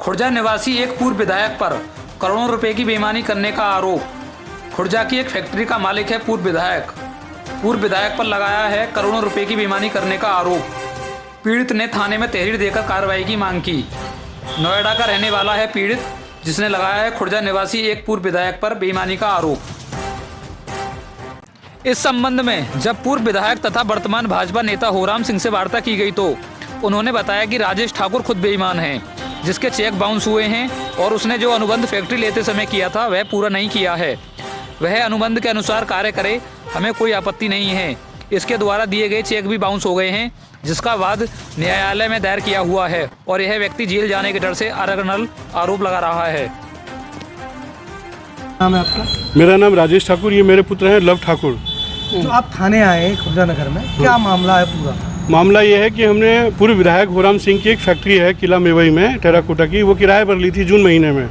खुर्जा निवासी एक पूर्व विधायक पर करोड़ों रुपए की बेईमानी करने का आरोप। खुर्जा की एक फैक्ट्री का मालिक है पूर्व विधायक पर लगाया है करोड़ों रुपए की बेईमानी करने का आरोप। पीड़ित ने थाने में तहरीर देकर कार्रवाई की मांग की। नोएडा का रहने वाला है पीड़ित, जिसने लगाया है खुर्जा निवासी एक पूर्व विधायक पर बेईमानी का आरोप। इस संबंध में जब पूर्व विधायक तथा वर्तमान भाजपा नेता होराम सिंह से वार्ता की गई तो उन्होंने बताया कि राजेश ठाकुर खुद बेईमान हैं, जिसके चेक बाउंस हुए हैं और उसने जो अनुबंध फैक्ट्री लेते समय किया था वह पूरा नहीं किया है। वह अनुबंध के अनुसार कार्य करे, हमें कोई आपत्ति नहीं है। इसके द्वारा दिए गए चेक भी बाउंस हो गए हैं, जिसका वाद न्यायालय में दायर किया हुआ है और यह व्यक्ति जेल जाने के डर से अरगनल आरोप लगा रहा है। नाम है आपका? मेरा नाम राजेश ठाकुर, ये मेरे पुत्र हैं लव ठाकुर। जो आप थाने आए खुर्जा नगर में, क्या मामला है पूरा? मामला ये है कि हमने पूर्व विधायक होराम सिंह की एक फैक्ट्री है किला मेवई में टेराकोटा की, वो किराए पर ली थी जून महीने में।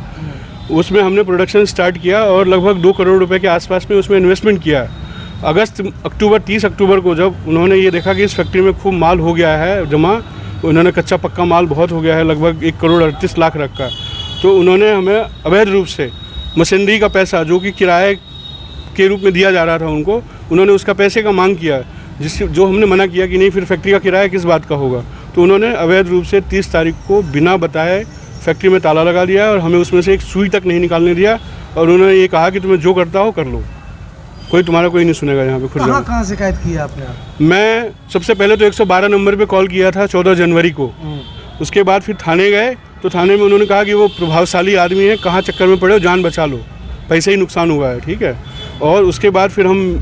उसमें हमने प्रोडक्शन स्टार्ट किया और लगभग 2 करोड़ रुपए के आसपास में उसमें इन्वेस्टमेंट किया। 30 अक्टूबर को जब उन्होंने ये देखा कि इस फैक्ट्री में खूब माल हो गया है जमा, उन्होंने कच्चा पक्का माल बहुत हो गया है, लगभग 1 करोड़ 38 लाख रख का, तो उन्होंने हमें अवैध रूप से मशीनरी का पैसा जो कि किराए के रूप में दिया जा रहा था उनको, उन्होंने उसका पैसे का मांग किया, जो हमने मना किया कि नहीं, फिर फैक्ट्री का किराया किस बात का होगा। तो उन्होंने अवैध रूप से 30 तारीख को बिना बताए फैक्ट्री में ताला लगा दिया और हमें उसमें से एक सुई तक नहीं निकालने दिया और उन्होंने ये कहा कि तुम्हें जो करता हो कर लो, तुम्हारा कोई नहीं सुनेगा यहाँ पे। कहाँ शिकायत की आपने? मैं सबसे पहले तो 112 नंबर पे कॉल किया था 14 जनवरी को। उसके बाद फिर थाने गए तो थाने में उन्होंने कहा कि वो प्रभावशाली आदमी है, कहाँ चक्कर में पड़े हो, जान बचा लो, पैसे ही नुकसान हुआ है, ठीक है। और उसके बाद फिर हम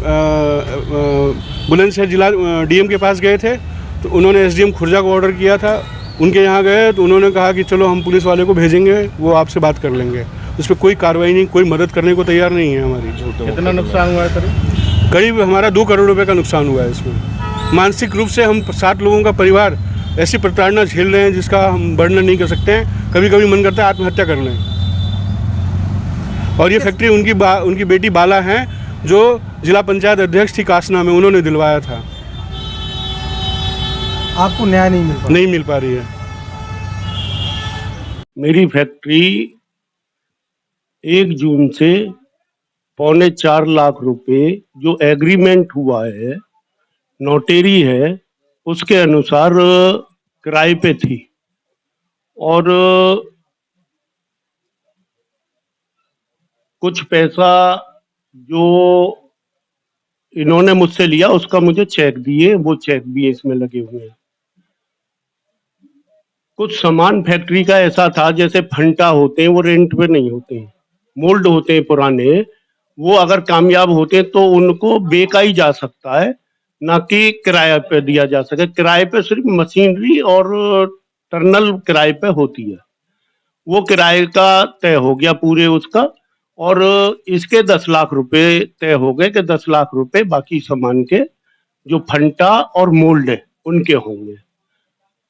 बुलंदशहर जिला डीएम के पास गए थे, तो उन्होंने एसडीएम खुर्जा को ऑर्डर किया था, उनके यहाँ गए तो उन्होंने कहा कि चलो हम पुलिस वाले को भेजेंगे, वो आपसे बात कर लेंगे। उस पर कोई कार्रवाई नहीं, कोई मदद करने को तैयार नहीं है हमारी। कितना नुकसान हुआ है? करीब हमारा 2 करोड़ रुपए का नुकसान हुआ है इसमें। मानसिक रूप से हम 60 लोगों का परिवार ऐसी प्रताड़ना झेल रहे हैं जिसका हम वर्णन नहीं कर सकते हैं। कभी कभी मन करता है आत्महत्या कर लें। और ये फैक्ट्री उनकी बेटी बाला हैं, जो जिला पंचायत अध्यक्ष थी कासना में, उन्होंने दिलवाया था। आपको न्याय नहीं मिल पा रही है। मेरी फैक्ट्री 1 जून से 3.25 लाख रुपए जो एग्रीमेंट हुआ है, नोटेरी है, उसके अनुसार किराए पे थी और कुछ पैसा जो इन्होंने मुझसे लिया उसका मुझे चेक दिए, वो चेक भी इसमें लगे हुए हैं। कुछ सामान फैक्ट्री का ऐसा था, जैसे फंटा होते हैं वो रेंट पे नहीं होते हैं, मोल्ड होते हैं पुराने, वो अगर कामयाब होते हैं तो उनको बेचा ही जा सकता है, ना कि किराए पे दिया जा सके। किराए पे सिर्फ मशीनरी और टर्नल किराए पे होती है, वो किराए का तय हो गया पूरे उसका, और इसके 10 लाख रुपए तय हो गए कि 10 लाख रुपए बाकी सामान के जो फंटा और मोल्ड है उनके होंगे।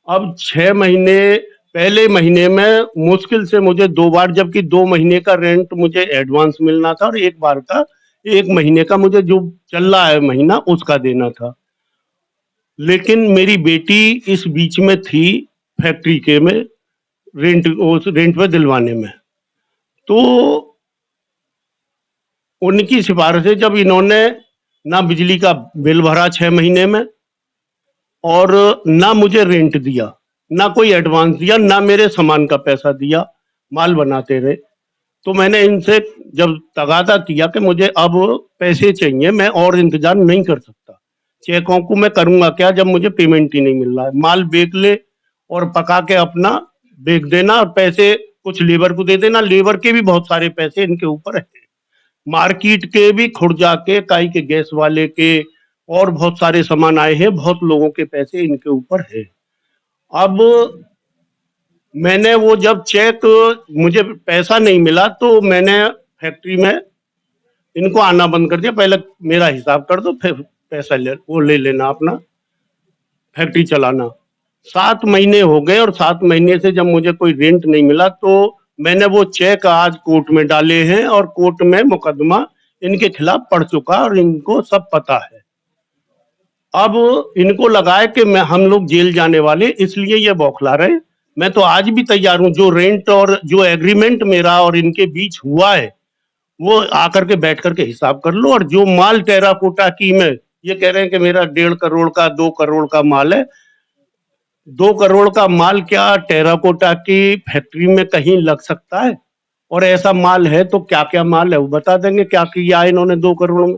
अब 6 महीने पहले महीने में मुश्किल से मुझे 2 बार, जबकि 2 महीने का रेंट मुझे एडवांस मिलना था और 1 बार का 1 महीने का मुझे जो चल रहा है महीना उसका देना था। लेकिन मेरी बेटी इस बीच में थी फैक्ट्री के में रेंट पे दिलवाने में, तो उनकी सिफारिश है, जब इन्होंने ना बिजली का बिल भरा 6 महीने में और ना मुझे रेंट दिया, ना कोई एडवांस दिया, ना मेरे सामान का पैसा दिया, माल बनाते रहे, तो मैंने इनसे जब तगादा किया कि मुझे अब पैसे चाहिए, मैं और इंतजार नहीं कर सकता, चेकों को मैं करूंगा क्या जब मुझे पेमेंट ही नहीं मिल रहा है। माल बेच ले और पका के अपना बेच देना और पैसे कुछ लेबर को दे देना। लेबर के भी बहुत सारे पैसे इनके ऊपर है, मार्केट के भी, खुर्जा के, काई के गैस वाले के, और बहुत सारे सामान आए हैं, बहुत लोगों के पैसे इनके ऊपर है। अब मैंने वो जब चेक, मुझे पैसा नहीं मिला तो मैंने फैक्ट्री में इनको आना बंद कर दिया, पहले मेरा हिसाब कर दो फिर पैसा ले लेना, अपना फैक्ट्री चलाना। 7 महीने हो गए और 7 महीने से जब मुझे कोई रेंट नहीं मिला तो मैंने वो चेक आज कोर्ट में डाले हैं और कोर्ट में मुकदमा इनके खिलाफ पड़ चुका और इनको सब पता है। अब इनको लगा है कि हम लोग जेल जाने वाले, इसलिए ये बौखला रहे, मैं तो आज भी तैयार हूं, जो रेंट और जो एग्रीमेंट मेरा और इनके बीच हुआ है वो आकर के बैठ करके हिसाब कर लो। और जो माल टेराकोटा की में ये कह रहे हैं कि मेरा 1.5 करोड़ का 2 करोड़ का माल है, 2 करोड़ का माल क्या टेराकोटा की फैक्ट्री में कहीं लग सकता है? और ऐसा माल है तो क्या क्या माल है वो बता देंगे, क्या किया है इन्होंने 2 करोड़ में।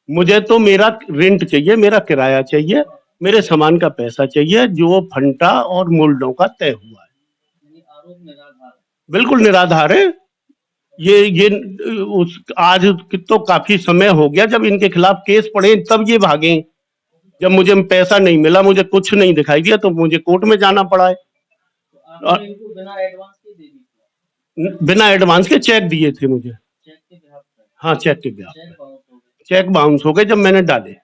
मुझे तो मेरा रेंट चाहिए, मेरा किराया चाहिए, मेरे सामान का पैसा चाहिए, जो फंटा और मूल्यों का तय हुआ है। बिल्कुल निराधार है। ये उस आज तो काफी समय हो गया जब इनके खिलाफ केस पड़े, तब ये भागे। जब मुझे पैसा नहीं मिला, मुझे कुछ नहीं दिखाई दिया, तो मुझे कोर्ट में जाना पड़ा है। और बिना एडवांस के चेक दिए थे मुझे। हाँ, चेक के ब्याह। चेक बाउंस हो गए जब मैंने डाले।